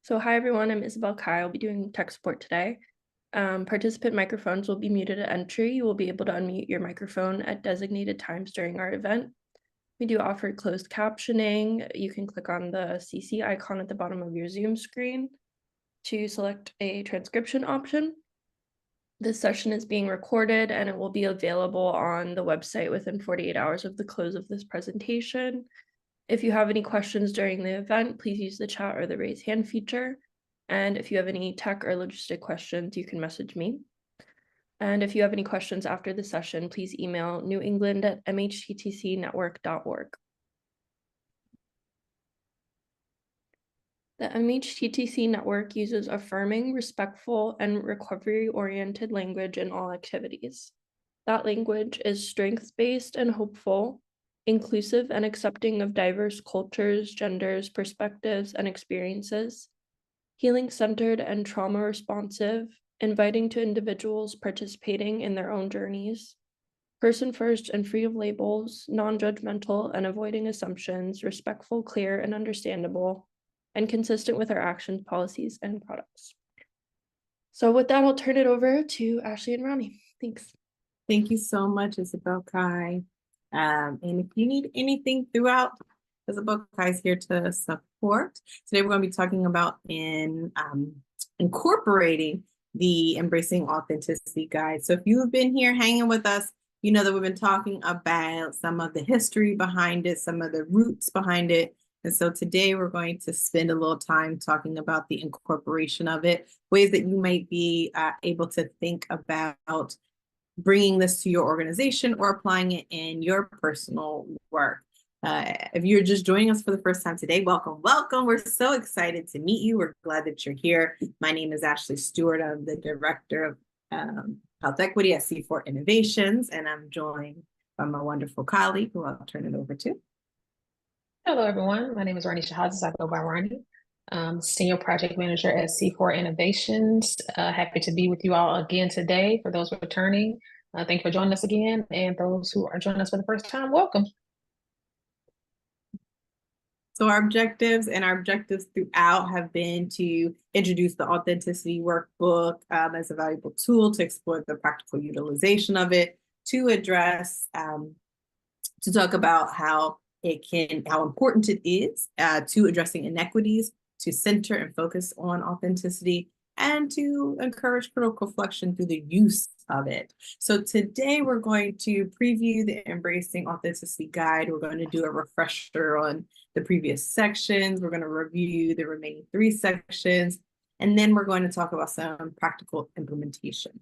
So hi everyone, I'm Isabel Kai. I'll be doing tech support today. Participant microphones will be muted at entry. You will be able to unmute your microphone at designated times during our event. We do offer closed captioning. You can click on the CC icon at the bottom of your Zoom screen to select a transcription option. This session is being recorded and it will be available on the website within 48 hours of the close of this presentation. If you have any questions during the event, please use the chat or the raise hand feature. And if you have any tech or logistic questions, you can message me. And if you have any questions after the session, please email newengland@mhttcnetwork.org. The MHTTC network uses affirming, respectful, and recovery-oriented language in all activities. That language is strengths-based and hopeful, inclusive and accepting of diverse cultures, genders, perspectives, and experiences, healing-centered and trauma-responsive, inviting to individuals participating in their own journeys, person-first and free of labels, non-judgmental and avoiding assumptions, respectful, clear, and understandable, and consistent with our actions, policies, and products. So with that, I'll turn it over to Ashley and Ronnie. Thanks. Thank you so much, Isabel Kai. And if you need anything throughout, Isabel Kai is here to support. Today, we're going to be talking about incorporating the Embracing Authenticity Guide. So if you have been here hanging with us, you know that we've been talking about some of the history behind it, some of the roots behind it. And so today we're going to spend a little time talking about the incorporation of it, ways that you might be able to think about bringing this to your organization or applying it in your personal work. If you're just joining us for the first time today, welcome, welcome. We're so excited to meet you. We're glad that you're here. My name is Ashley Stewart. I'm the Director of Health Equity at C4 Innovations, and I'm joined by my wonderful colleague, who I'll turn it over to. Hello, everyone. My name is Ronnie Shahazes. I go by Ronnie. Senior Project Manager at C4 Innovations. Happy to be with you all again today. For those returning, thank you for joining us again. And those who are joining us for the first time, welcome. So our objectives throughout have been to introduce the Authenticity Workbook as a valuable tool to explore the practical utilization of it, to address, to talk about how important it is to addressing inequities, to center and focus on authenticity, and to encourage critical reflection through the use of it. So today we're going to preview the Embracing Authenticity Guide. We're going to do a refresher on the previous sections. We're going to review the remaining 3 sections, and then we're going to talk about some practical implementation.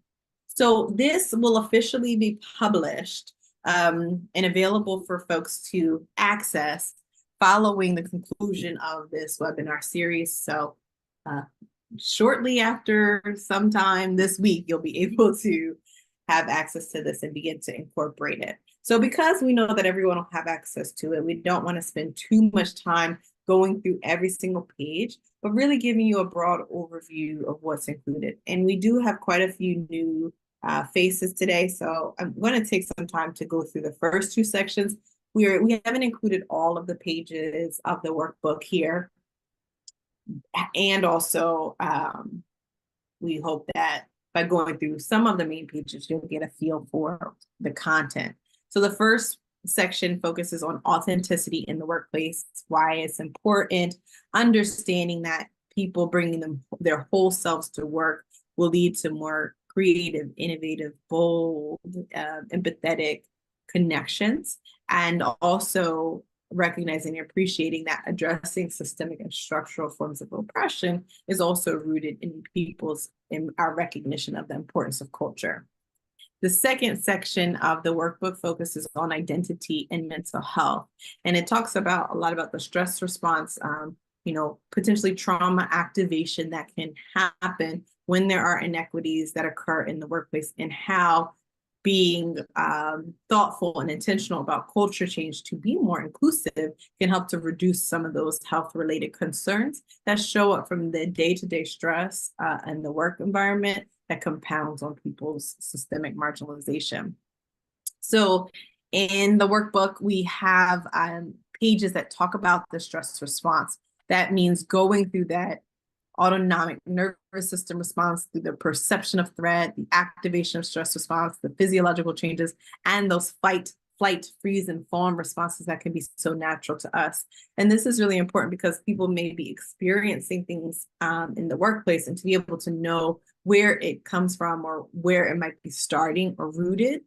So this will officially be published and available for folks to access following the conclusion of this webinar series. So shortly after sometime this week, you'll be able to have access to this and begin to incorporate it. So because we know that everyone will have access to it, we don't want to spend too much time going through every single page, but really giving you a broad overview of what's included. And we do have quite a few new faces today, so I'm going to take some time to go through the first 2 sections. We haven't included all of the pages of the workbook here, and also we hope that by going through some of the main pages, you'll get a feel for the content. So the first section focuses on authenticity in the workplace, why it's important, understanding that people bringing their whole selves to work will lead to more creative, innovative, bold, empathetic connections, and also recognizing and appreciating that addressing systemic and structural forms of oppression is also rooted in our recognition of the importance of culture. The second section of the workbook focuses on identity and mental health, and it talks about a lot about the stress response, potentially trauma activation that can happen when there are inequities that occur in the workplace, and how being thoughtful and intentional about culture change to be more inclusive can help to reduce some of those health-related concerns that show up from the day-to-day stress and the work environment that compounds on people's systemic marginalization. So in the workbook, we have pages that talk about the stress response. That means going through that autonomic nervous system response through the perception of threat, the activation of stress response, the physiological changes, and those fight, flight, freeze, and fawn responses that can be so natural to us. And this is really important because people may be experiencing things in the workplace, and to be able to know where it comes from or where it might be starting or rooted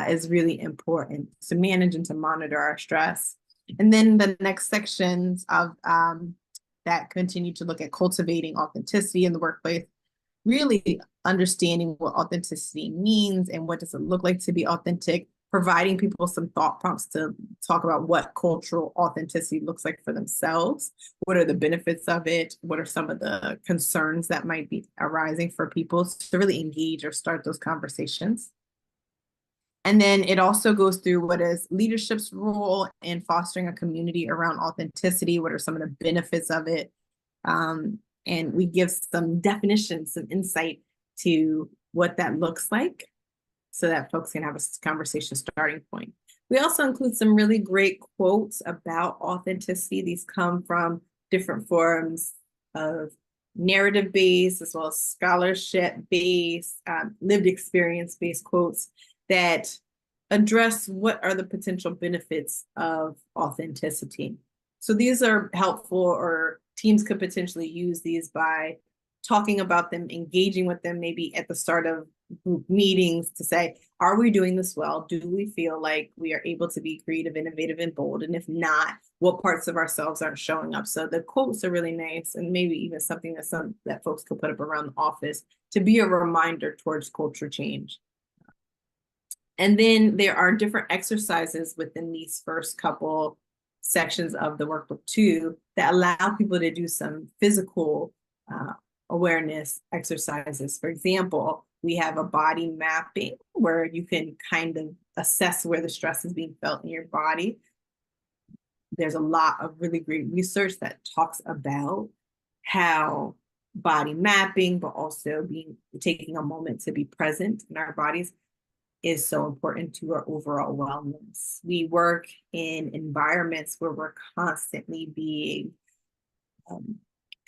is really important to manage and to monitor our stress. And then the next sections of that continue to look at cultivating authenticity in the workplace, really understanding what authenticity means and what does it look like to be authentic, providing people some thought prompts to talk about what cultural authenticity looks like for themselves. What are the benefits of it? What are some of the concerns that might be arising for people to really engage or start those conversations? And then it also goes through what is leadership's role in fostering a community around authenticity. What are some of the benefits of it? And we give some definitions, some insight to what that looks like so that folks can have a conversation starting point. We also include some really great quotes about authenticity. These come from different forms of narrative-based as well as scholarship-based, lived experience-based quotes that address what are the potential benefits of authenticity. So these are helpful, or teams could potentially use these by talking about them, engaging with them maybe at the start of group meetings to say, are we doing this well? Do we feel like we are able to be creative, innovative, and bold? And if not, what parts of ourselves aren't showing up? So the quotes are really nice, and maybe even something that folks could put up around the office to be a reminder towards culture change. And then there are different exercises within these first couple sections of the workbook too that allow people to do some physical awareness exercises. For example, we have a body mapping where you can kind of assess where the stress is being felt in your body. There's a lot of really great research that talks about how body mapping, but also taking a moment to be present in our bodies, is so important to our overall wellness. We work in environments where we're constantly being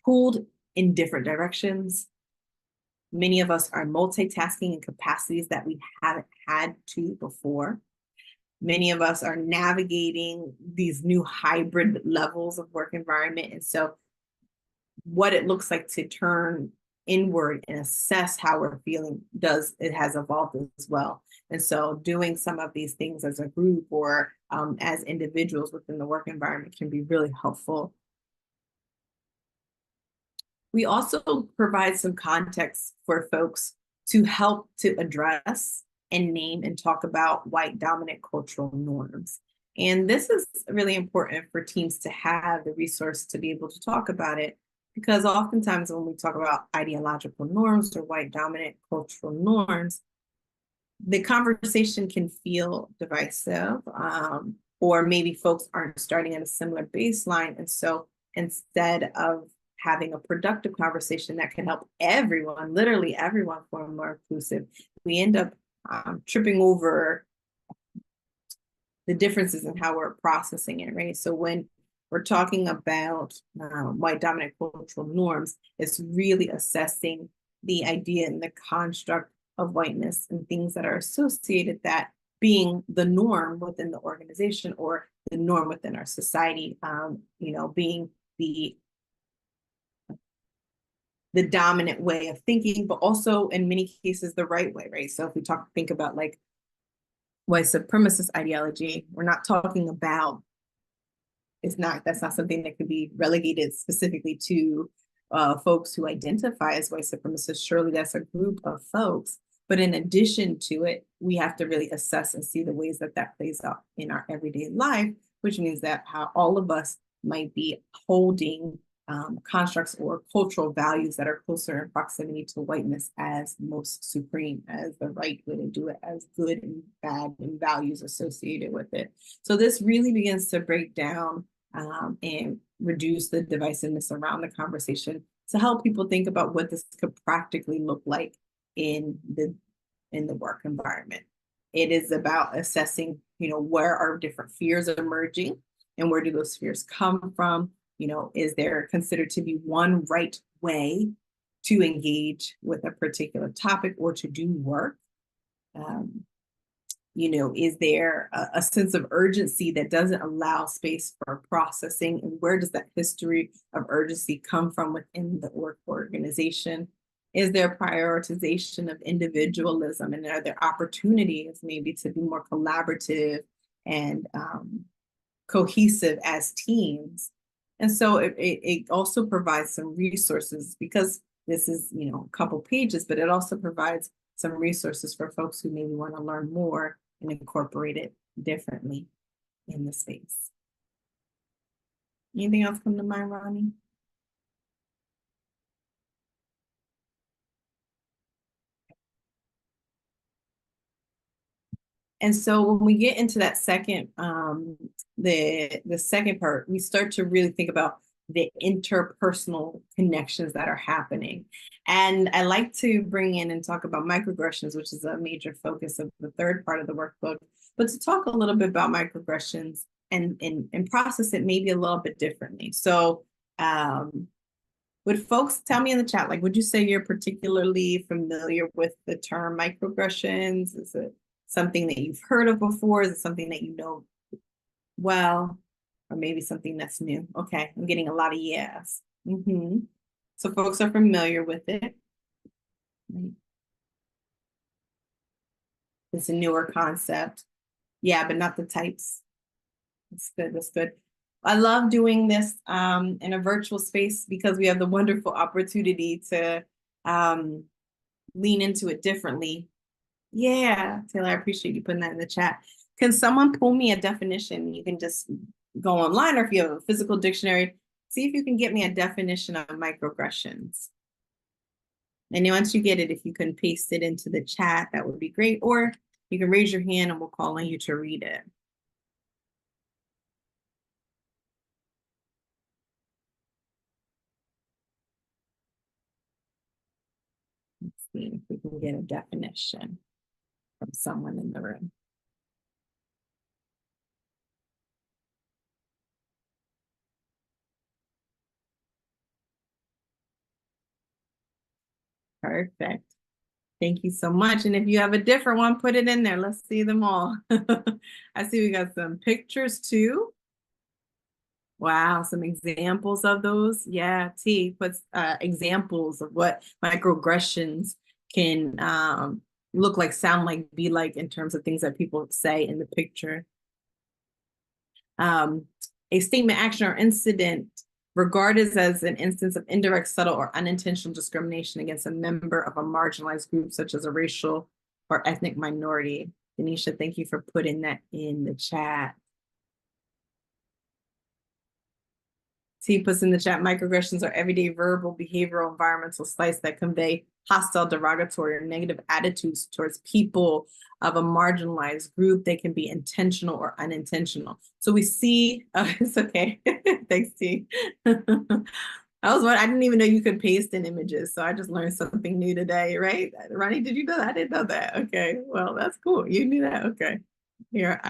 pulled in different directions. Many of us are multitasking in capacities that we haven't had to before. Many of us are navigating these new hybrid levels of work environment. And so what it looks like to turn inward and assess how we're feeling has evolved as well. And so doing some of these things as a group or as individuals within the work environment can be really helpful. We also provide some context for folks to help to address and name and talk about white dominant cultural norms. And this is really important for teams to have the resource to be able to talk about it, because oftentimes when we talk about ideological norms or white dominant cultural norms, the conversation can feel divisive, or maybe folks aren't starting at a similar baseline. And so instead of having a productive conversation that can help everyone, literally everyone, form more inclusive, we end up tripping over the differences in how we're processing it, right? So when we're talking about white dominant cultural norms, it's really assessing the idea and the construct of whiteness and things that are associated that being the norm within the organization or the norm within our society, being the dominant way of thinking, but also in many cases the right way, right? So if we think about like white supremacist ideology, we're not talking about, that's not something that could be relegated specifically to folks who identify as white supremacists. Surely that's a group of folks. But in addition to it, we have to really assess and see the ways that that plays out in our everyday life, which means that how all of us might be holding constructs or cultural values that are closer in proximity to whiteness as most supreme, as the right way to do it, as good and bad and values associated with it. So this really begins to break down and reduce the divisiveness around the conversation to help people think about what this could practically look like in the work environment. It is about assessing, where are different fears emerging and where do those fears come from? is there considered to be one right way to engage with a particular topic or to do work? Is there a sense of urgency that doesn't allow space for processing? And where does that history of urgency come from within the work organization? Is there prioritization of individualism? And are there opportunities maybe to be more collaborative and cohesive as teams? And so it also provides some resources, because this is, a couple pages, but it also provides some resources for folks who maybe want to learn more and incorporate it differently in the space. Anything else come to mind, Ronnie? And so when we get into that second, the second part, we start to really think about the interpersonal connections that are happening. And I like to bring in and talk about microaggressions, which is a major focus of the third part of the workbook, but to talk a little bit about microaggressions and process it maybe a little bit differently. So would folks tell me in the chat, like, would you say you're particularly familiar with the term microaggressions? Is it something that you've heard of before? Is it something that you know well, or maybe something that's new? Okay, I'm getting a lot of yes. So folks are familiar with it. It's a newer concept. Yeah, but not the types. That's good, that's good. I love doing this in a virtual space because we have the wonderful opportunity to lean into it differently. Yeah, Taylor, I appreciate you putting that in the chat. Can someone pull me a definition? You can just go online, or if you have a physical dictionary, see if you can get me a definition of microaggressions. And once you get it, if you can paste it into the chat, that would be great. Or you can raise your hand and we'll call on you to read it. Let's see if we can get a definition from someone in the room. Perfect. Thank you so much. And if you have a different one, put it in there. Let's see them all. I see we got some pictures too. Wow, some examples of those. Yeah, T puts examples of what microaggressions can look like, sound like, be like in terms of things that people say in the picture. A statement, action, or incident regarded as an instance of indirect, subtle, or unintentional discrimination against a member of a marginalized group, such as a racial or ethnic minority. Denisha, thank you for putting that in the chat. T puts in the chat, microaggressions are everyday verbal, behavioral, environmental slights that convey hostile, derogatory, or negative attitudes towards people of a marginalized group. They can be intentional or unintentional. So we see, it's okay. Thanks, T. I didn't even know you could paste in images. So I just learned something new today, right? Ronnie, did you know that? I didn't know that. Okay, well, that's cool. You knew that. Okay. Here,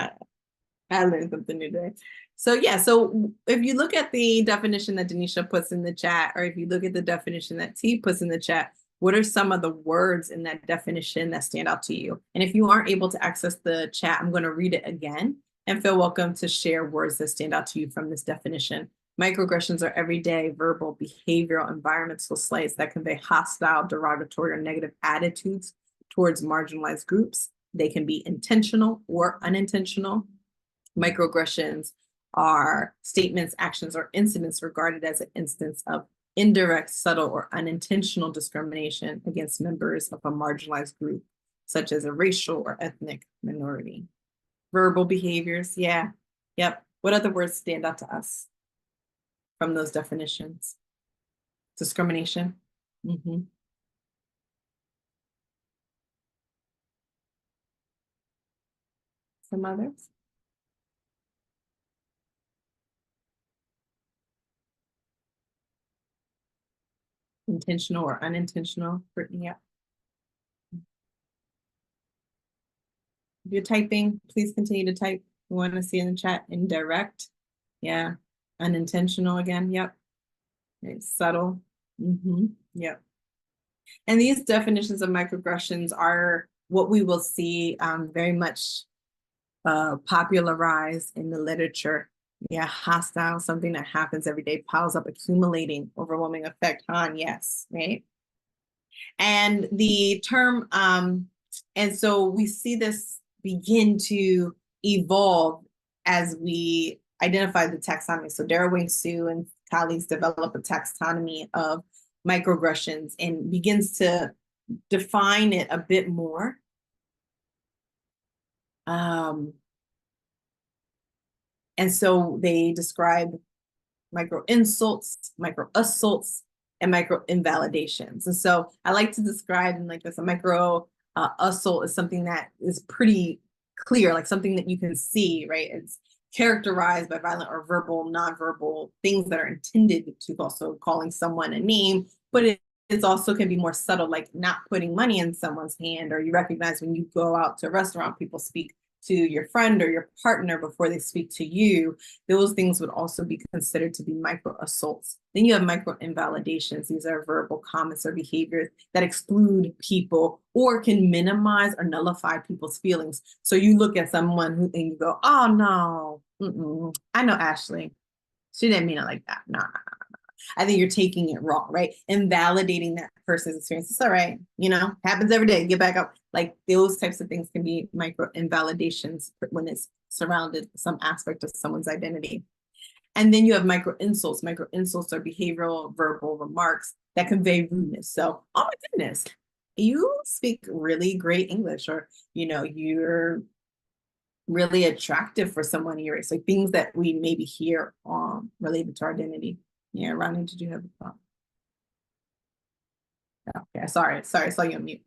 I learned something new today. So yeah, so if you look at the definition that Denisha puts in the chat, or if you look at the definition that T puts in the chat, what are some of the words in that definition that stand out to you? And if you aren't able to access the chat, I'm going to read it again, and feel welcome to share words that stand out to you from this definition. Microaggressions are everyday verbal, behavioral, environmental slights that convey hostile, derogatory, or negative attitudes towards marginalized groups. They can be intentional or unintentional. Microaggressions are statements, actions, or incidents regarded as an instance of indirect, subtle, or unintentional discrimination against members of a marginalized group, such as a racial or ethnic minority. Verbal behaviors, yeah, yep. What other words stand out to us from those definitions? Discrimination. Some others? Intentional or unintentional, Brittany, yeah. If you're typing, please continue to type. We want to see in the chat. Indirect, yeah. Unintentional again, yep. It's subtle. Yep. And these definitions of microaggressions are what we will see very much popularized in the literature. Yeah, hostile, something that happens every day, piles up, accumulating, overwhelming effect on, yes, right? And the term, and so we see this begin to evolve as we identify the taxonomy. So Daraway Sue and colleagues develop a taxonomy of microaggressions and begins to define it a bit more. And so they describe micro insults, micro assaults, and micro invalidations. And so I like to describe them like this: a micro assault is something that is pretty clear, like something that you can see, right? It's characterized by violent or verbal, nonverbal things that are intended to also calling someone a name, but it also can be more subtle, like not putting money in someone's hand, or you recognize when you go out to a restaurant, people speak to your friend or your partner before they speak to you. Those things would also be considered to be micro assaults. Then you have micro invalidations. These are verbal comments or behaviors that exclude people or can minimize or nullify people's feelings. So you look at someone and you go, oh no, I know Ashley. She didn't mean it like that. No. I think you're taking it wrong, right? Invalidating that person's experience. It's all right, happens every day. Get back up. Like those types of things can be micro invalidations when it's surrounded some aspect of someone's identity. And then you have micro insults. Micro insults are behavioral, verbal remarks that convey rudeness. So, oh my goodness, you speak really great English, or you're really attractive for someone your race. Like things that we maybe hear related to our identity. Yeah, Ronnie, did you have a thought? Okay, sorry, I saw you on mute.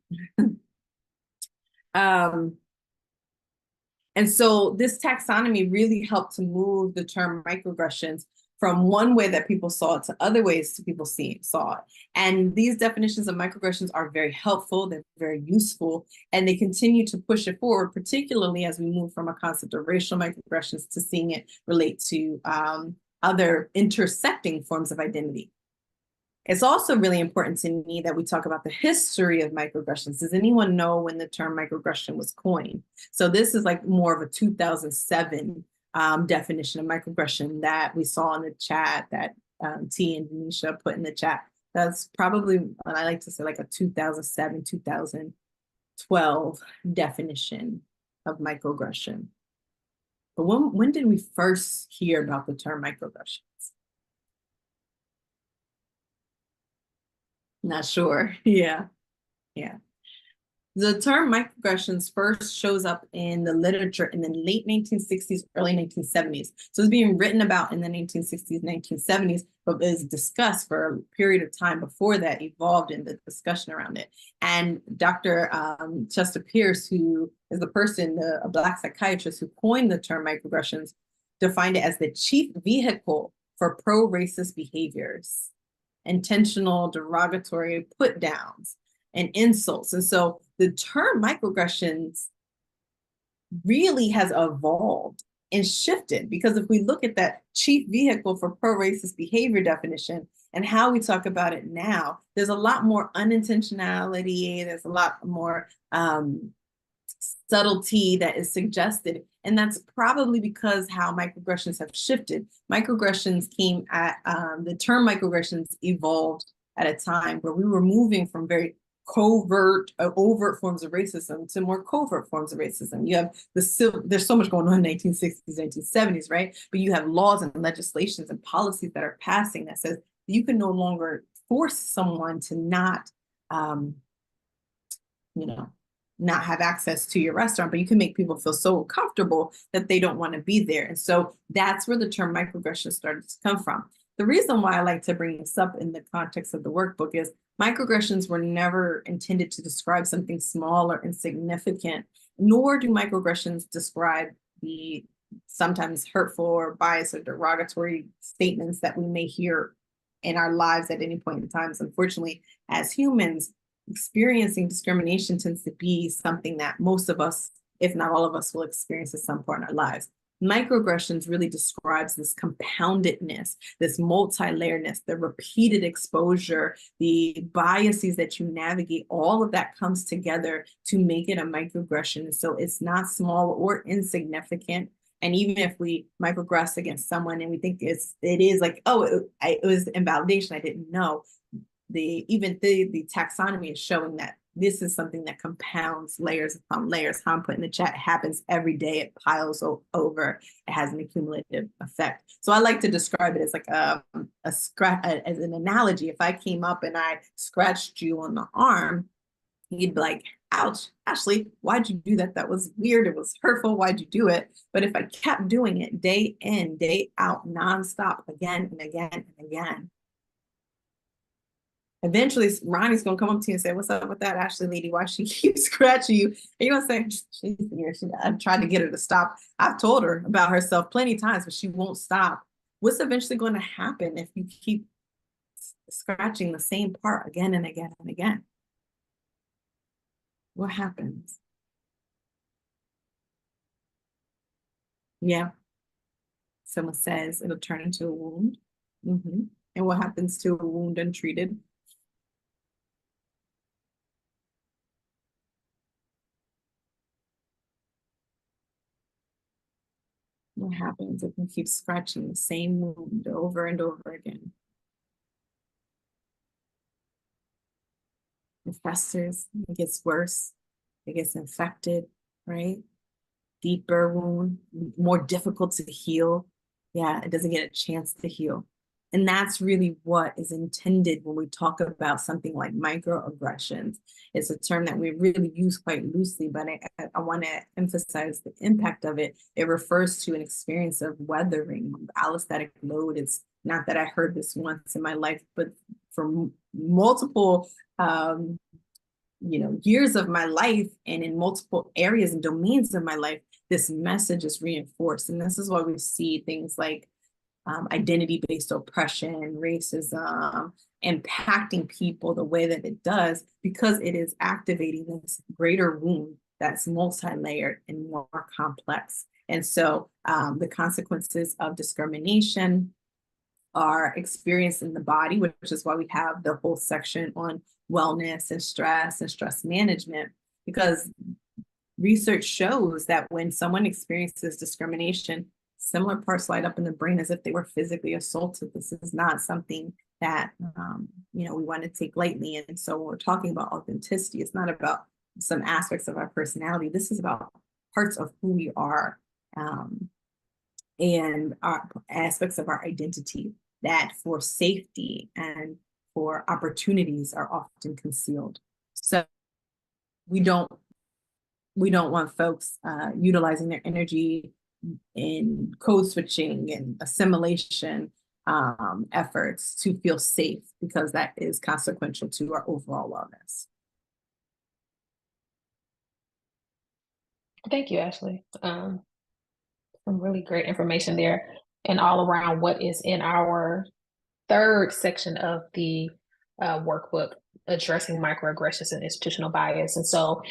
And so this taxonomy really helped to move the term microaggressions from one way that people saw it to other ways that people saw it. And these definitions of microaggressions are very helpful, they're very useful, and they continue to push it forward, particularly as we move from a concept of racial microaggressions to seeing it relate to other intersecting forms of identity. It's also really important to me that we talk about the history of microaggressions. Does anyone know when the term microaggression was coined? So this is like more of a 2007 definition of microaggression that we saw in the chat that T and Denisha put in the chat. That's probably what I like to say, like a 2007, 2012 definition of microaggression. But when did we first hear about the term microaggressions? Not sure. Yeah. The term microaggressions first shows up in the literature in the late 1960s, early 1970s. So it's being written about in the 1960s, 1970s, but is discussed for a period of time before that, evolved in the discussion around it. And Dr. Chester Pierce, who is the person, a Black psychiatrist who coined the term microaggressions, defined it as the chief vehicle for pro-racist behaviors, intentional derogatory put downs, and insults. And so the term microaggressions really has evolved and shifted, because if we look at that chief vehicle for pro-racist behavior definition and how we talk about it now, there's a lot more unintentionality, there's a lot more subtlety that is suggested. And that's probably because how microaggressions have shifted. Microaggressions came at, the term microaggressions evolved at a time where we were moving from very overt forms of racism to more covert forms of racism. You have there's so much going on in the 1960s, 1970s, right? But you have laws and legislations and policies that are passing that says you can no longer force someone to not, not have access to your restaurant, but you can make people feel so uncomfortable that they don't want to be there. And so that's where the term microaggression started to come from. The reason why I like to bring this up in the context of the workbook is microaggressions were never intended to describe something small or insignificant, nor do microaggressions describe the sometimes hurtful or biased or derogatory statements that we may hear in our lives at any point in time. So unfortunately, as humans, experiencing discrimination tends to be something that most of us, if not all of us, will experience at some point in our lives. Microaggressions really describes this compoundedness, this multi-layeredness, the repeated exposure, the biases that you navigate, all of that comes together to make it a microaggression. So it's not small or insignificant. And even if we microaggress against someone and we think it is like, oh, it was invalidation, I didn't know. The taxonomy is showing that this is something that compounds layers upon layers. How I'm put in the chat, happens every day. It piles over. It has an accumulative effect. So I like to describe it as like a scratch, as an analogy. If I came up and I scratched you on the arm, you'd be like, ouch, Ashley, why'd you do that? That was weird. It was hurtful. Why'd you do it? But if I kept doing it day in, day out, nonstop, again and again and again, eventually Ronnie's gonna come up to you and say, what's up with that Ashley lady? Why she keeps scratching you? And you're gonna say, she's here. I'm trying to get her to stop. I've told her about herself plenty of times, but she won't stop. What's eventually going to happen if you keep scratching the same part again and again and again? What happens? Yeah. Someone says it'll turn into a wound. And what happens to a wound untreated? What happens if you keep scratching the same wound over and over again? It festers, it gets worse, it gets infected, right? Deeper wound, more difficult to heal. Yeah, it doesn't get a chance to heal. And that's really what is intended when we talk about something like microaggressions. It's a term that we really use quite loosely, but I want to emphasize the impact of it. It refers to an experience of weathering, allostatic load. It's not that I heard this once in my life, but for multiple years of my life and in multiple areas and domains of my life, this message is reinforced. And this is why we see things like identity-based oppression, racism, impacting people the way that it does, because it is activating this greater wound that's multi-layered and more complex. And so the consequences of discrimination are experienced in the body, which is why we have the whole section on wellness and stress management, because research shows that when someone experiences discrimination, similar parts light up in the brain as if they were physically assaulted. This is not something that we want to take lightly. And so when we're talking about authenticity, it's not about some aspects of our personality. This is about parts of who we are and our aspects of our identity that for safety and for opportunities are often concealed. So we don't want folks utilizing their energy in code switching and assimilation efforts to feel safe, because that is consequential to our overall wellness. Thank you, Ashley. Some really great information there, and all around what is in our third section of the workbook, addressing microaggressions and institutional bias. And so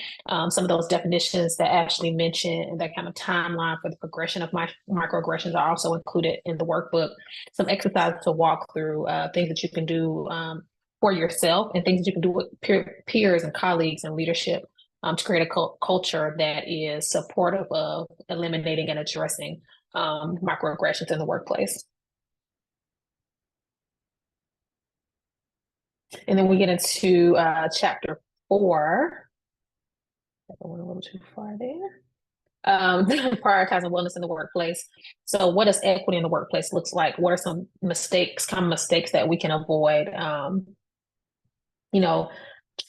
some of those definitions that Ashley mentioned and that kind of timeline for the progression of microaggressions are also included in the workbook. Some exercises to walk through, things that you can do for yourself and things that you can do with peers and colleagues and leadership to create a culture that is supportive of eliminating and addressing microaggressions in the workplace. And then we get into chapter 4. I went a little too far there. Prioritizing wellness in the workplace. So what does equity in the workplace looks like? What are some common mistakes that we can avoid?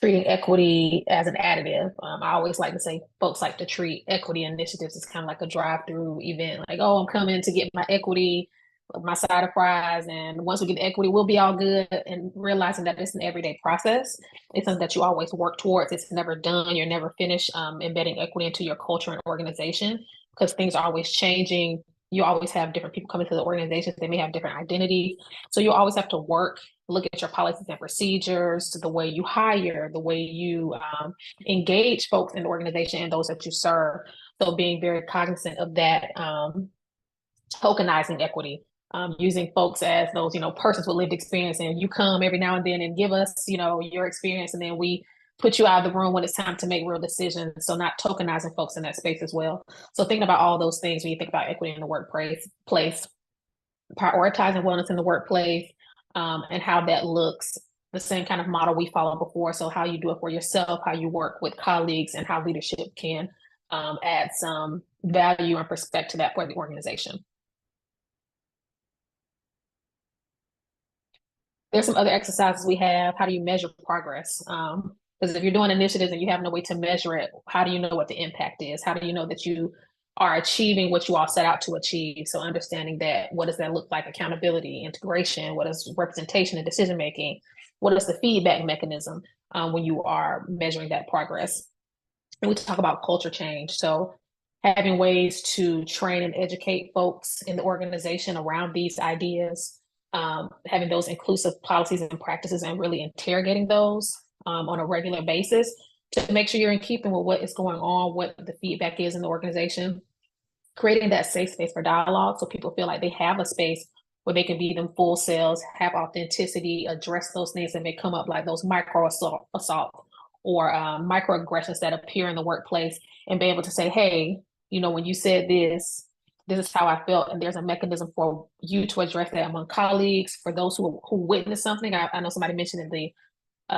Treating equity as an additive. I always like to say folks like to treat equity initiatives as kind of like a drive-through event, like, oh, I'm coming to get my equity, my side of fries, and once we get the equity, we'll be all good. And realizing that it's an everyday process. It's something that you always work towards. It's never done. You're never finished embedding equity into your culture and organization, because things are always changing. You always have different people coming to the organizations. They may have different identities. So you always have to look at your policies and procedures, the way you hire, the way you engage folks in the organization and those that you serve. So being very cognizant of that tokenizing equity, using folks as those, persons with lived experience, and you come every now and then and give us, your experience, and then we put you out of the room when it's time to make real decisions. So not tokenizing folks in that space as well. So thinking about all those things when you think about equity in the workplace, prioritizing wellness in the workplace, and how that looks, the same kind of model we followed before. So how you do it for yourself, how you work with colleagues, and how leadership can add some value and perspective to that for the organization. There's some other exercises we have. How do you measure progress? Because if you're doing initiatives and you have no way to measure it, how do you know what the impact is? How do you know that you are achieving what you all set out to achieve? So understanding that, what does that look like? Accountability, integration, what is representation and decision making? What is the feedback mechanism when you are measuring that progress? And we talk about culture change. So having ways to train and educate folks in the organization around these ideas, having those inclusive policies and practices, and really interrogating those on a regular basis to make sure you're in keeping with what is going on, what the feedback is in the organization, creating that safe space for dialogue so people feel like they have a space where they can be them full selves, have authenticity, address those things that may come up, like those micro assault or microaggressions that appear in the workplace, and be able to say, hey, when you said this is how I felt, and there's a mechanism for you to address that among colleagues. For those who witness something, I know somebody mentioned in the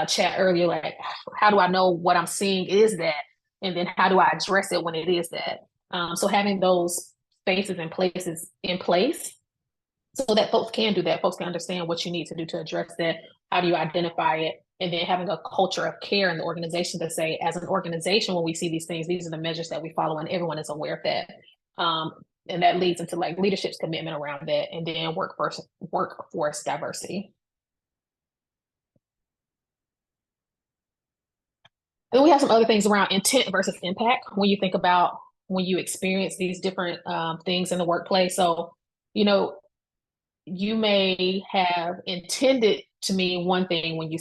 chat earlier, like, how do I know what I'm seeing is that, and then how do I address it when it is that? So having those spaces and places in place so that folks can do that, folks can understand what you need to do to address that. How do you identify it? And then having a culture of care in the organization to say, as an organization, when we see these things, these are the measures that we follow, and everyone is aware of that. And that leads into like leadership's commitment around that, and then workforce diversity. Then we have some other things around intent versus impact when you think about when you experience these different things in the workplace. So, you may have intended to mean one thing when you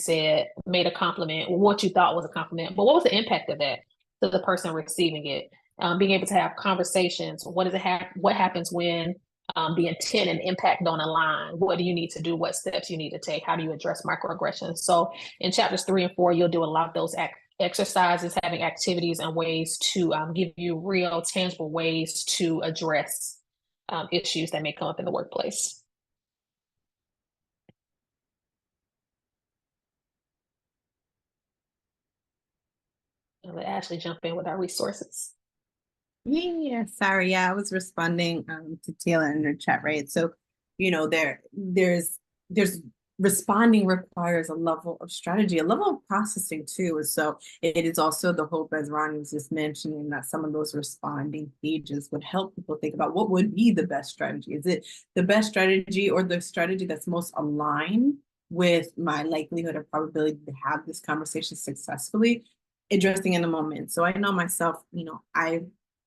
made a compliment, or what you thought was a compliment, but what was the impact of that to the person receiving it? Being able to have conversations. What happens when the intent and impact don't align? What do you need to do? What steps you need to take? How do you address microaggressions? So in chapters 3 and 4, you'll do a lot of those exercises, having activities and ways to give you real, tangible ways to address issues that may come up in the workplace. I'll let Ashley jump in with our resources. Yeah, sorry. Yeah, I was responding to Taylor in the chat, right? So, there's responding requires a level of strategy, a level of processing too. And so it is also the hope, as Ronnie was just mentioning, that some of those responding pages would help people think about what would be the best strategy. Is it the best strategy, or the strategy that's most aligned with my likelihood or probability to have this conversation successfully, addressing in the moment? So I know myself,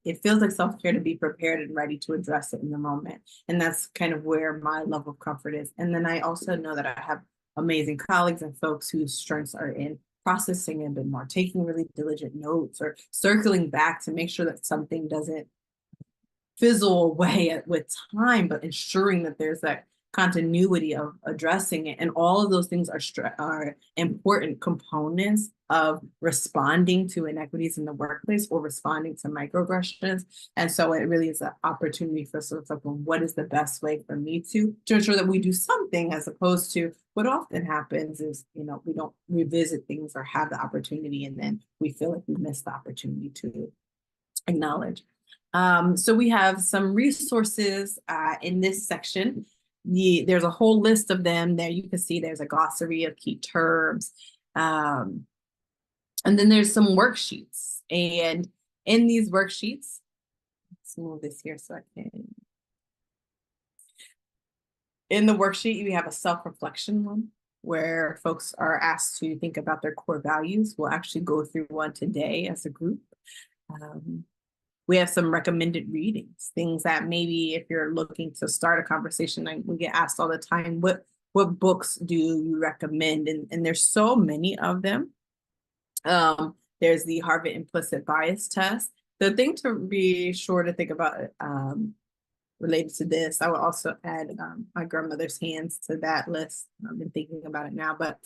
it feels like self-care to be prepared and ready to address it in the moment. And that's kind of where my level of comfort is. And then I also know that I have amazing colleagues and folks whose strengths are in processing a bit more, taking really diligent notes, or circling back to make sure that something doesn't fizzle away with time, but ensuring that there's that continuity of addressing it. And all of those things are important components of responding to inequities in the workplace, or responding to microaggressions. And so it really is an opportunity for sort of like, what is the best way for me to ensure that we do something, as opposed to what often happens is, we don't revisit things or have the opportunity, and then we feel like we missed the opportunity to acknowledge. So we have some resources in this section. There's a whole list of them there. You can see there's a glossary of key terms. And then there's some worksheets. And in these worksheets, let's move this here so I can. In the worksheet, you have a self-reflection one where folks are asked to think about their core values. We'll actually go through one today as a group. We have some recommended readings, things that maybe if you're looking to start a conversation, like we get asked all the time, what books do you recommend? And there's so many of them. There's the Harvard implicit bias test. The thing to be sure to think about related to this. I will also add my grandmother's hands to that list. I've been thinking about it now, but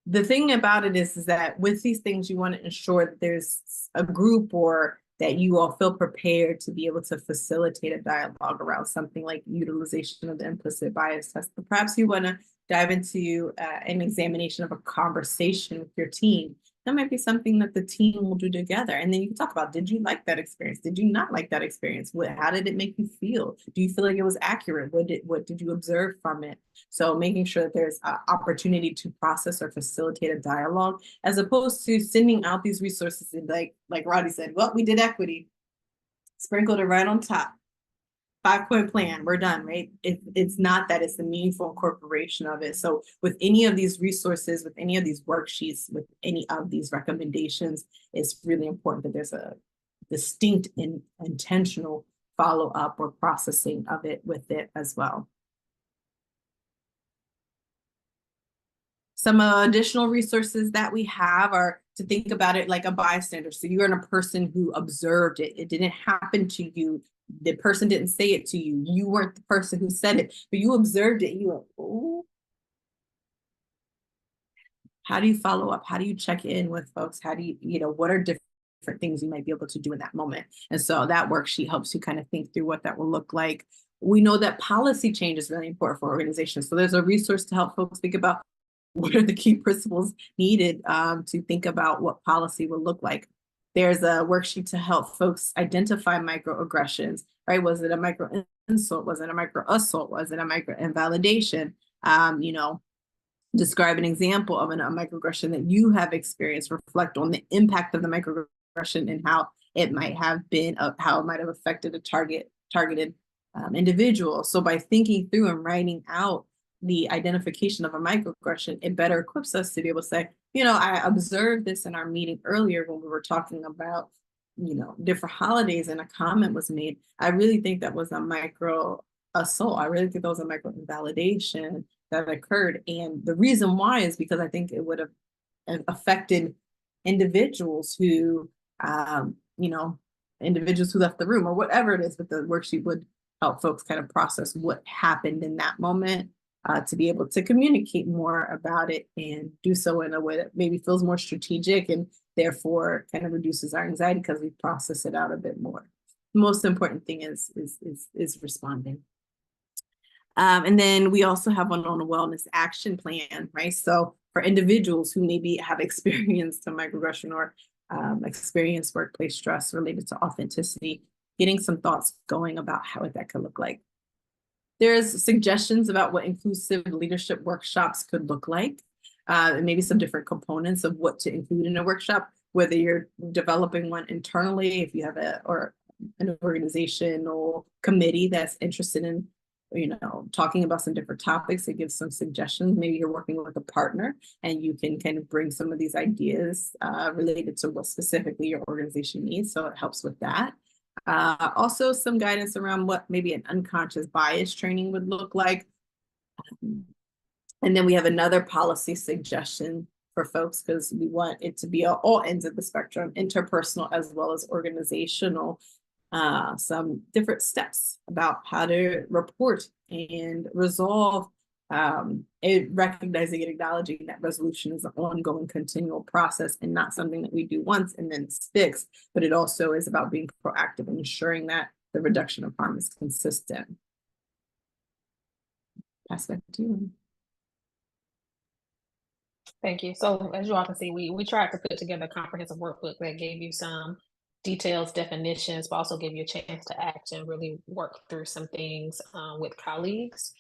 the thing about it is that with these things, you want to ensure that there's a group or that you all feel prepared to be able to facilitate a dialogue around something like utilization of the implicit bias test. But perhaps you want to dive into an examination of a conversation with your team. That might be something that the team will do together. And then you can talk about, did you like that experience? Did you not like that experience? How did it make you feel? Do you feel like it was accurate? What did you observe from it? So making sure that there's an opportunity to process or facilitate a dialogue, as opposed to sending out these resources and like Roddy said, well, we did equity, sprinkled it right on top. 5-point plan, we're done, right? It's not that, it's the meaningful incorporation of it. So with any of these resources, with any of these worksheets, with any of these recommendations, it's really important that there's a distinct and intentional follow-up or processing of it with it as well. Some additional resources that we have are to think about it like a bystander. So you're a person who observed it. It didn't happen to you. The person didn't say it to you. You weren't the person who said it, but you observed it. You were, oh. How do you follow up? How do you check in with folks? How do you, what are different things you might be able to do in that moment? And so that worksheet helps you kind of think through what that will look like. We know that policy change is really important for organizations. So there's a resource to help folks think about what are the key principles needed to think about what policy will look like. There's a worksheet to help folks identify microaggressions, right? Was it a micro insult? Was it a micro assault? Was it a micro invalidation? Describe an example of a microaggression that you have experienced, reflect on the impact of the microaggression and how it might have been, how it might have affected a targeted individual. So by thinking through and writing out the identification of a microaggression, it better equips us to be able to say, I observed this in our meeting earlier when we were talking about, different holidays, and a comment was made. I really think that was a micro assault. I really think that was a micro invalidation that occurred. And the reason why is because I think it would have affected individuals who, individuals who left the room or whatever it is, but the worksheet would help folks kind of process what happened in that moment. To be able to communicate more about it and do so in a way that maybe feels more strategic and therefore kind of reduces our anxiety because we process it out a bit more. The most important thing is responding. And then we also have one on a wellness action plan, right? So for individuals who maybe have experienced a microaggression or experienced workplace stress related to authenticity, getting some thoughts going about how that could look like. There's suggestions about what inclusive leadership workshops could look like, and maybe some different components of what to include in a workshop, whether you're developing one internally, if you have an organizational committee that's interested in, talking about some different topics, it gives some suggestions. Maybe you're working with a partner and you can kind of bring some of these ideas related to what specifically your organization needs. So it helps with that. Also some guidance around what maybe an unconscious bias training would look like. And then we have another policy suggestion for folks because we want it to be all ends of the spectrum, interpersonal as well as organizational. Some different steps about how to report and resolve, recognizing and acknowledging that resolution is an ongoing continual process and not something that we do once and then it's fixed, but it also is about being proactive and ensuring that the reduction of harm is consistent. Pass back to you. Thank you. So as you all can see, we tried to put together a comprehensive workbook that gave you some details, definitions, but also give you a chance to act and really work through some things with colleagues.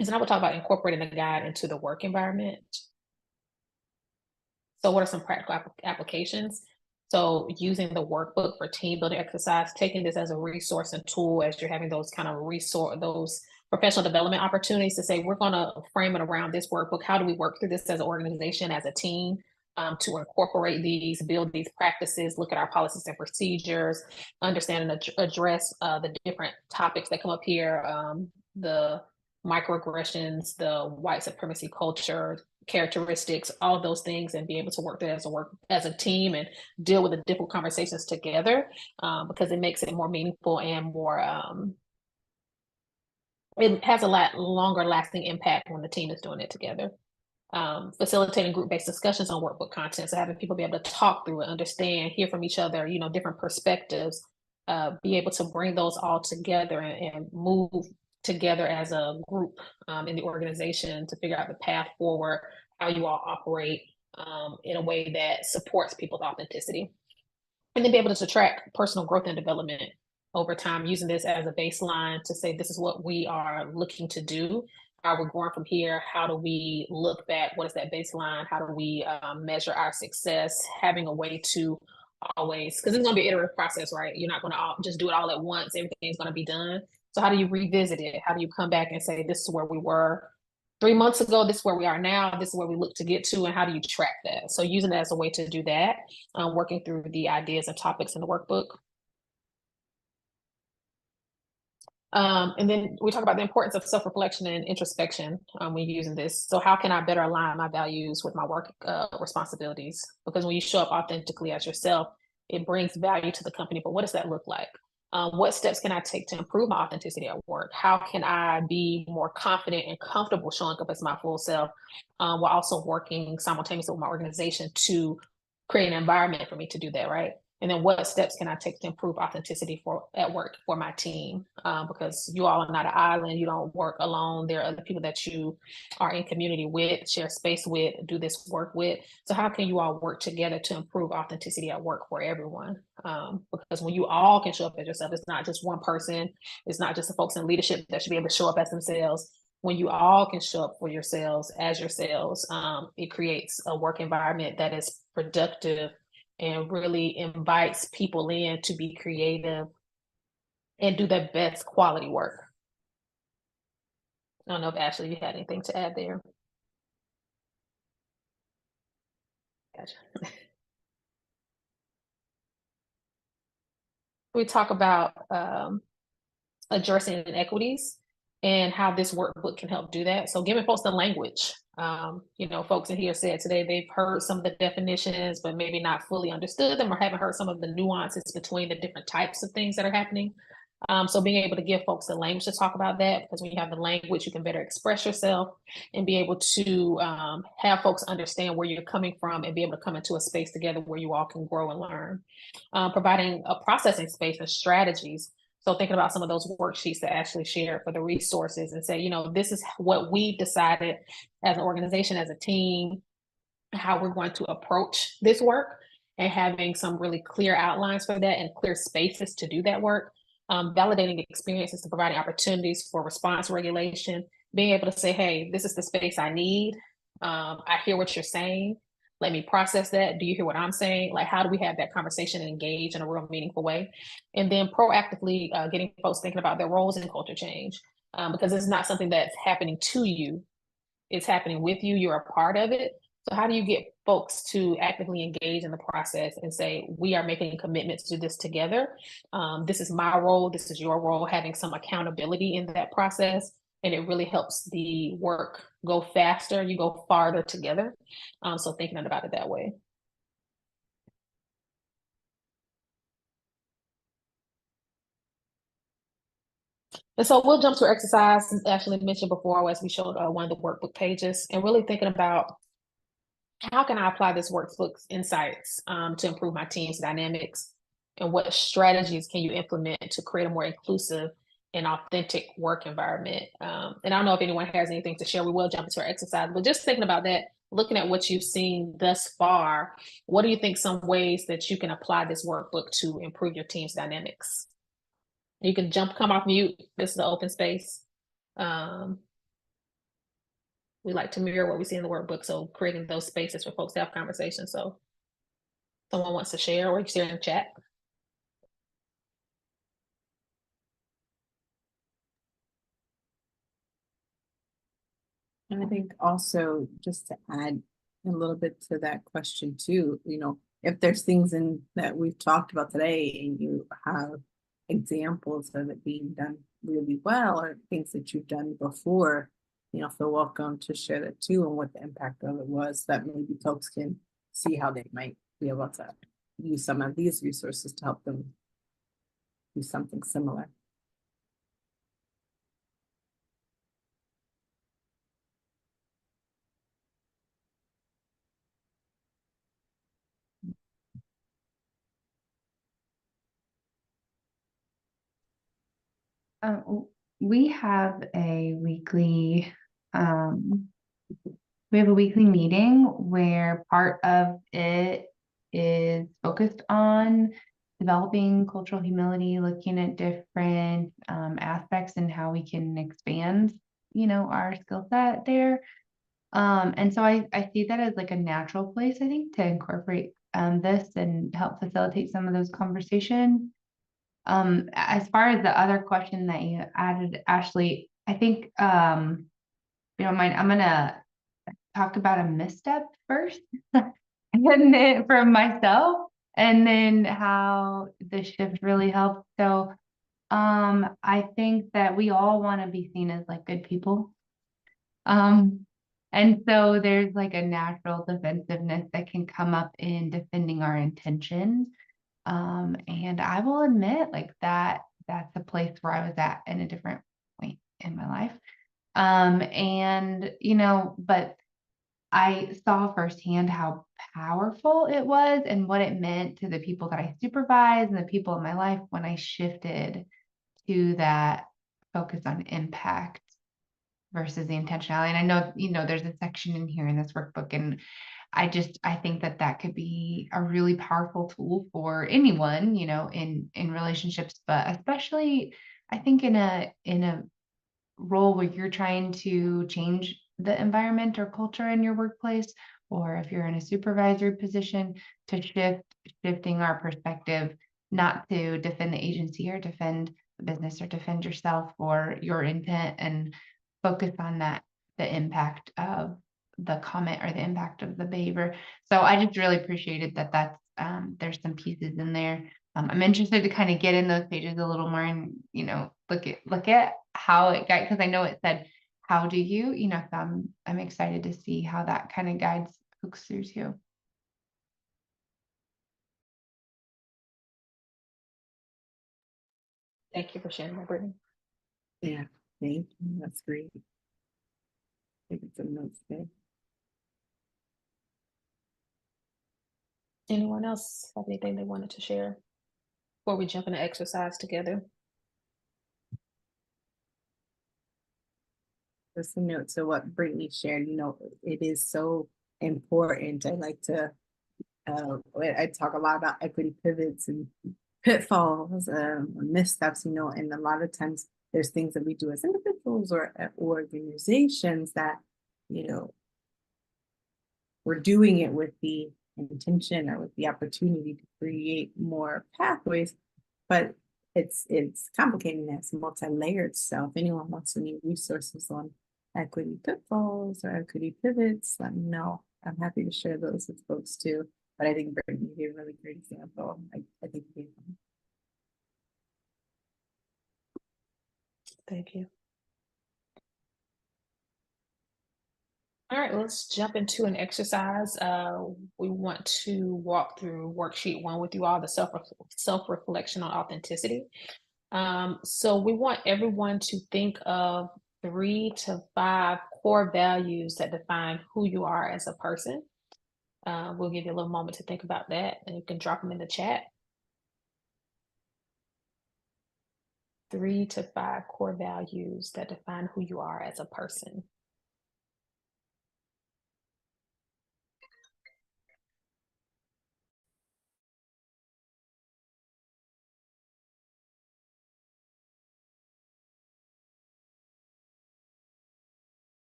And so now we'll talk about incorporating the guide into the work environment. So what are some practical applications? So using the workbook for team building exercise, taking this as a resource and tool as you're having those kind of those professional development opportunities to say, we're going to frame it around this workbook. How do we work through this as an organization, as a team, to incorporate these, build these practices, look at our policies and procedures, understand and address the different topics that come up here, the microaggressions, the white supremacy culture, characteristics, all of those things, and be able to work there as a team and deal with the difficult conversations together, because it makes it more meaningful and more it has a lot longer lasting impact when the team is doing it together. Facilitating group-based discussions on workbook content, so having people be able to talk through it, understand, hear from each other, different perspectives, be able to bring those all together and move together as a group in the organization to figure out the path forward, how you all operate in a way that supports people's authenticity. And then be able to track personal growth and development over time, using this as a baseline to say, this is what we are looking to do. How we're going from here? How do we look back? What is that baseline? How do we measure our success? Having a way to always, because it's going to be an iterative process, right? You're not going to just do it all at once. Everything's going to be done. So how do you revisit it? How do you come back and say, this is where we were 3 months ago, this is where we are now, this is where we look to get to, and how do you track that? So using that as a way to do that, working through the ideas and topics in the workbook. And then we talk about the importance of self-reflection and introspection when using this. So how can I better align my values with my work responsibilities? Because when you show up authentically as yourself, it brings value to the company, but what does that look like? What steps can I take to improve my authenticity at work? How can I be more confident and comfortable showing up as my full self while also working simultaneously with my organization to create an environment for me to do that, right? And then what steps can I take to improve authenticity at work for my team? Because you all are not an island, you don't work alone. There are other people that you are in community with, share space with, do this work with. So how can you all work together to improve authenticity at work for everyone? Because when you all can show up as yourself, it's not just one person, it's not just the folks in leadership that should be able to show up as themselves. When you all can show up for yourselves as yourselves, it creates a work environment that is productive and really invites people in to be creative and do their best quality work. I don't know if Ashley, you had anything to add there. Gotcha. We talk about addressing inequities and how this workbook can help do that. So giving folks the language. Folks in here said today they've heard some of the definitions, but maybe not fully understood them or haven't heard some of the nuances between the different types of things that are happening. So being able to give folks the language to talk about that, because when you have the language, you can better express yourself and be able to have folks understand where you're coming from and be able to come into a space together where you all can grow and learn. Providing a processing space and strategies. So thinking about some of those worksheets that Ashley shared for the resources and say, this is what we've decided as an organization, as a team, how we're going to approach this work, and having some really clear outlines for that and clear spaces to do that work. Validating experiences and providing opportunities for response regulation, being able to say, hey, this is the space I need. I hear what you're saying. Let me process that. Do you hear what I'm saying? Like, how do we have that conversation and engage in a real meaningful way? And then proactively getting folks thinking about their roles in culture change, because it's not something that's happening to you. It's happening with you. You're a part of it. So how do you get folks to actively engage in the process and say, we are making commitments to do this together. This is my role. This is your role, having some accountability in that process. And it really helps the work go faster. You go farther together. So thinking about it that way. And so we'll jump to exercise, as Ashley mentioned before, as we showed one of the workbook pages, and really thinking about how can I apply this workbook's insights to improve my team's dynamics, and what strategies can you implement to create a more inclusive and authentic work environment? And I don't know if anyone has anything to share. We will jump into our exercise, but just thinking about that, looking at what you've seen thus far, what do you think some ways that you can apply this workbook to improve your team's dynamics? You can come off mute. This is the open space. We like to mirror what we see in the workbook, so creating those spaces for folks to have conversations. So someone wants to share, or you can share in the chat. And I think also, just to add a little bit to that question too, if there's things that we've talked about today and you have examples of it being done really well, or things that you've done before, feel welcome to share that too and what the impact of it was, that maybe folks can see how they might be able to use some of these resources to help them do something similar. We have a weekly we have a weekly meeting where part of it is focused on developing cultural humility, looking at different aspects and how we can expand, our skill set there. And so I see that as like a natural place, I think, to incorporate this and help facilitate some of those conversations. As far as the other question that you added, Ashley, I think, if you don't mind, I'm gonna talk about a misstep first, and then for myself, and then how the shift really helped. So, I think that we all want to be seen as like good people. And so there's like a natural defensiveness that can come up in defending our intentions. And I will admit, like, that's a place where I was at in a different point in my life. And but I saw firsthand how powerful it was and what it meant to the people that I supervise and the people in my life when I shifted to that focus on impact versus the intentionality. And I know, there's a section in here in this workbook, and I think that could be a really powerful tool for anyone, in relationships, but especially I think in a role where you're trying to change the environment or culture in your workplace, or if you're in a supervisory position, to shifting our perspective, not to defend the agency or defend the business or defend yourself or your intent, and focus on the impact of the comment or the impact of the behavior. So I just really appreciated that's there's some pieces in there. I'm interested to kind of get in those pages a little more and, look at how it got, because I know it said, how do you, so I'm excited to see how that kind of guides folks through too. Thank you for sharing that, Brittany. Yeah, thank you. That's great. Taking some notes there. Anyone else have anything they wanted to share before we jump into exercise together? Just a note to what Brittany shared, it is so important. I like to, I talk a lot about equity pivots and pitfalls, missteps, and a lot of times there's things that we do as individuals or organizations that, we're doing it with the intention or with the opportunity to create more pathways, but it's complicated and it's multi-layered. So if anyone wants any resources on equity pitfalls or equity pivots, let me know. I'm happy to share those with folks too. But I think Brittany gave a really great example. I think you gave them. Thank you. All right, let's jump into an exercise. We want to walk through worksheet 1 with you all, the self-reflection on authenticity. So we want everyone to think of 3 to 5 core values that define who you are as a person. We'll give you a little moment to think about that, and you can drop them in the chat. 3 to 5 core values that define who you are as a person.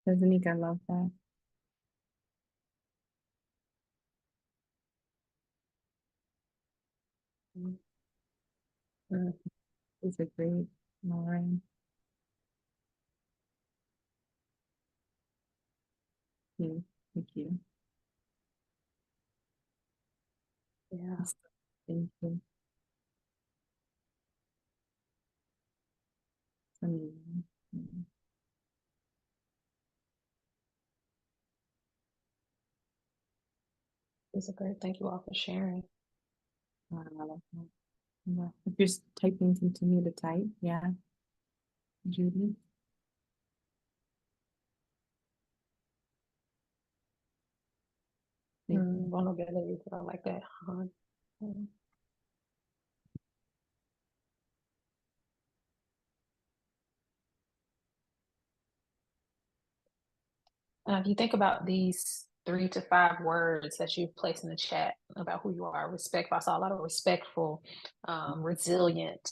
Doesn't I love that? These are great, Lauren. you. Thank you. Yeah. Thank you. These are great. Thank you all for sharing. Yeah. If you're typing, continue to type. Yeah. Judy. Vulnerability, I like that. Mm. If you think about these 3 to 5 words that you've placed in the chat about who you are, respectful. I saw a lot of respectful, resilient,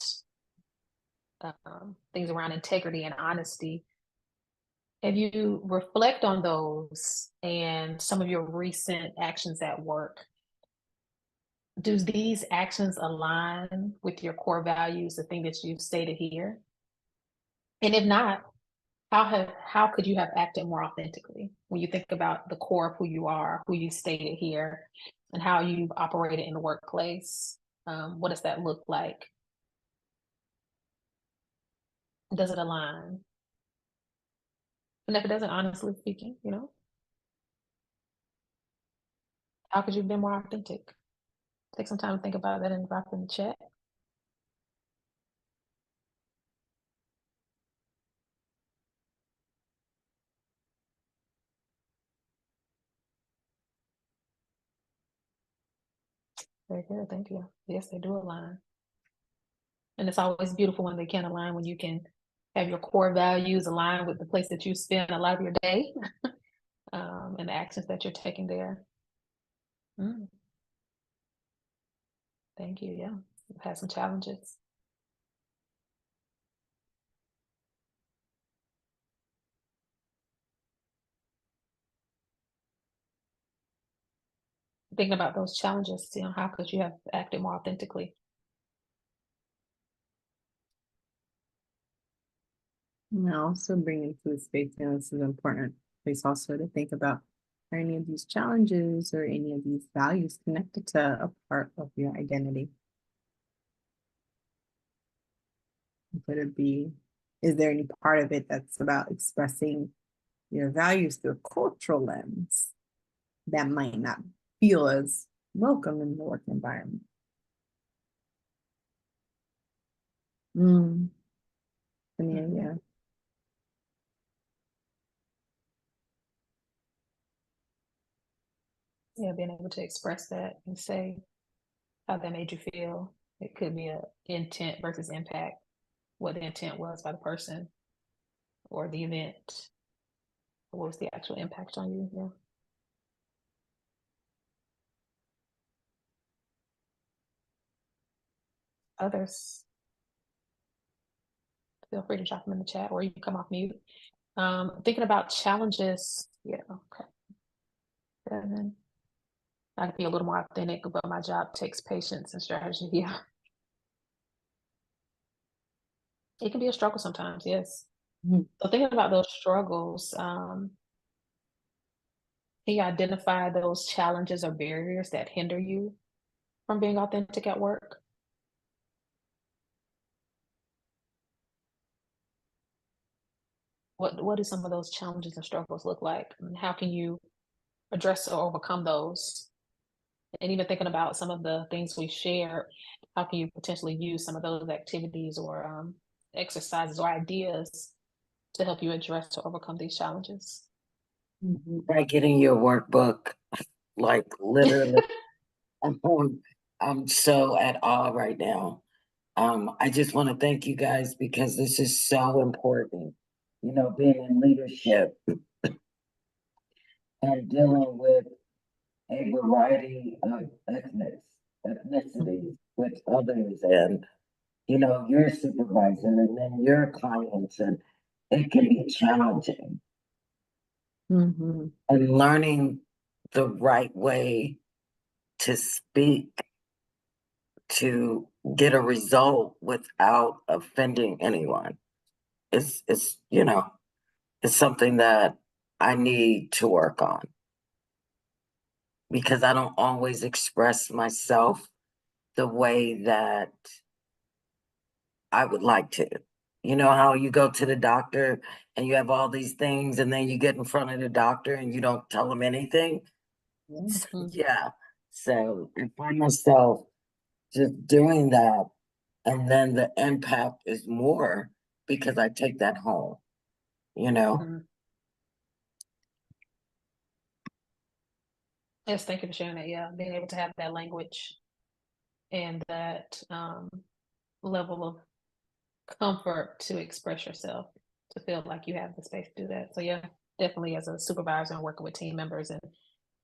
things around integrity and honesty. If you reflect on those and some of your recent actions at work, do these actions align with your core values, the thing that you've stated here? And if not, how could you have acted more authentically when you think about the core of who you are, who you stated here, and how you've operated in the workplace? What does that look like? Does it align? And if it doesn't, honestly speaking, how could you have been more authentic? Take some time to think about that and drop in the chat. Very good, thank you. Yes, they do align. And it's always beautiful when they can align, when you can have your core values align with the place that you spend a lot of your day, and the actions that you're taking there. Thank you, yeah. We've had some challenges. Thinking about those challenges, how could you have acted more authentically? And also bringing food space, this is an important place also to think about, are any of these challenges or any of these values connected to a part of your identity? Could it be, is there any part of it that's about expressing your values through a cultural lens that might not feel as welcome in the work environment? Yeah. Yeah, being able to express that and say how that made you feel. It could be a intent versus impact, what the intent was by the person or the event. What was the actual impact on you? Yeah. Others, feel free to drop them in the chat or you can come off mute. Thinking about challenges. Yeah, okay. And then I can be a little more authentic, but my job takes patience and strategy. Yeah. It can be a struggle sometimes, yes. So thinking about those struggles, can you identify those challenges or barriers that hinder you from being authentic at work? What do some of those challenges and struggles look like? And how can you address or overcome those? And even thinking about some of the things we shared, how can you potentially use some of those activities or exercises or ideas to help you address or overcome these challenges? By getting your workbook, like literally, I'm so at awe right now. I just want to thank you guys because this is so important. Being in leadership and dealing with a variety of ethnicities with others and, your supervisor and then your clients, and it can be challenging. And learning the right way to speak to get a result without offending anyone. It's something that I need to work on. Because I don't always express myself the way that I would like to. You know how you go to the doctor and you have all these things and then you get in front of the doctor and you don't tell them anything? Mhm. Yeah. So I find myself just doing that, and then the impact is more because I take that home, you know? Mhm. Yes, thank you for sharing that. Yeah, being able to have that language and that level of comfort to express yourself, to feel like you have the space to do that. So yeah, definitely as a supervisor and working with team members and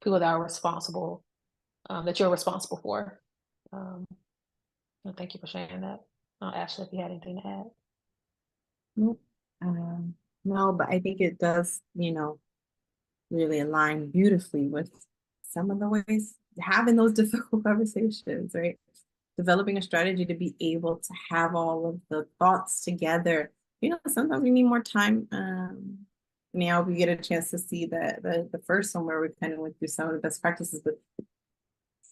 people that are responsible, that you're responsible for. Thank you for sharing that. Ashley, if you had anything to add. Nope. No, but I think it does, really align beautifully with some of the ways having those difficult conversations, right? Developing a strategy to be able to have all of the thoughts together. Sometimes we need more time. Now we get a chance to see the first one where we kind of went through some of the best practices, but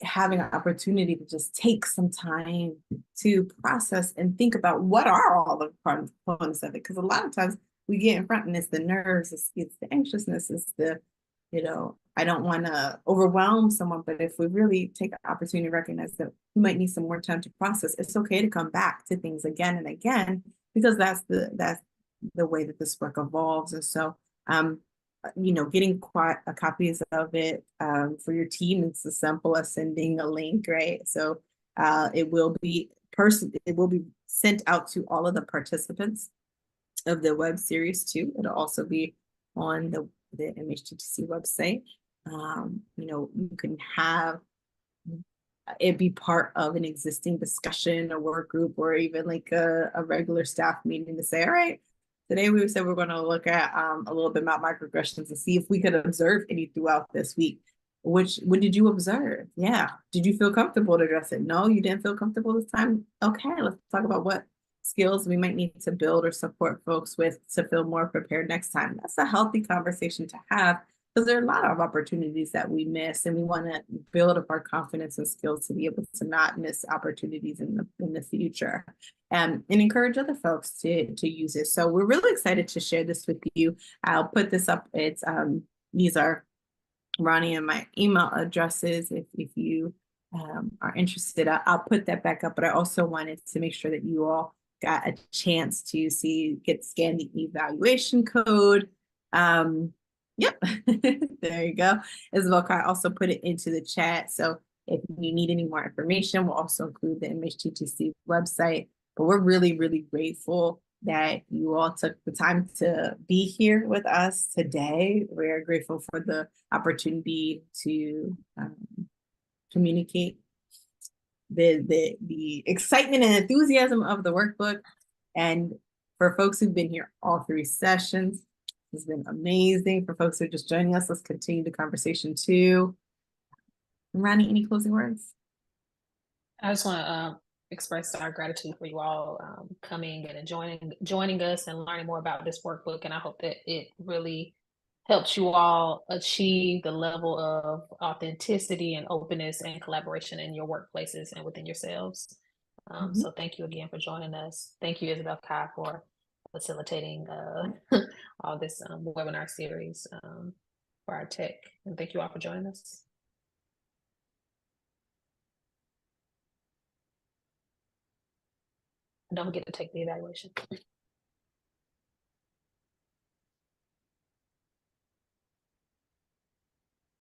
having an opportunity to just take some time to process and think about what are all the components of it. Because a lot of times we get in front and it's the nerves, it's the anxiousness, it's the, I don't want to overwhelm someone, but if we really take the opportunity to recognize that we might need some more time to process, it's okay to come back to things again and again, because that's the way that this work evolves. And so, getting copies of it for your team, it's as simple as sending a link, right? So it will be sent out to all of the participants of the web series too. It'll also be on the MHTTC website. You can have it be part of an existing discussion, a work group, or even like a regular staff meeting to say, all right, today we said we're going to look at a little bit about microaggressions and see if we could observe any throughout this week. What did you observe? Yeah. Did you feel comfortable to address it? No, you didn't feel comfortable this time? Okay, let's talk about what skills we might need to build or support folks with to feel more prepared next time. That's a healthy conversation to have, because there are a lot of opportunities that we miss, and we want to build up our confidence and skills to be able to not miss opportunities in the future, and encourage other folks to use it. So we're really excited to share this with you. I'll put this up. It's these are Ronnie and my email addresses. If you are interested, I'll put that back up. But I also wanted to make sure that you all got a chance to scan the evaluation code. Yep, there you go. Isabel Kai also put it into the chat. So if you need any more information, we'll also include the MHTTC website. But we're really, really grateful that you all took the time to be here with us today. We're grateful for the opportunity to communicate the excitement and enthusiasm of the workbook. And for folks who've been here all 3 sessions, it's been amazing. For folks who are just joining us, let's continue the conversation too. Ronnie, any closing words? I just want to express our gratitude for you all coming and joining us and learning more about this workbook. And I hope that it really helps you all achieve the level of authenticity and openness and collaboration in your workplaces and within yourselves. So thank you again for joining us. Thank you, Isabel Kai, for facilitating all this webinar series for our tech. And thank you all for joining us. Don't forget to take the evaluation.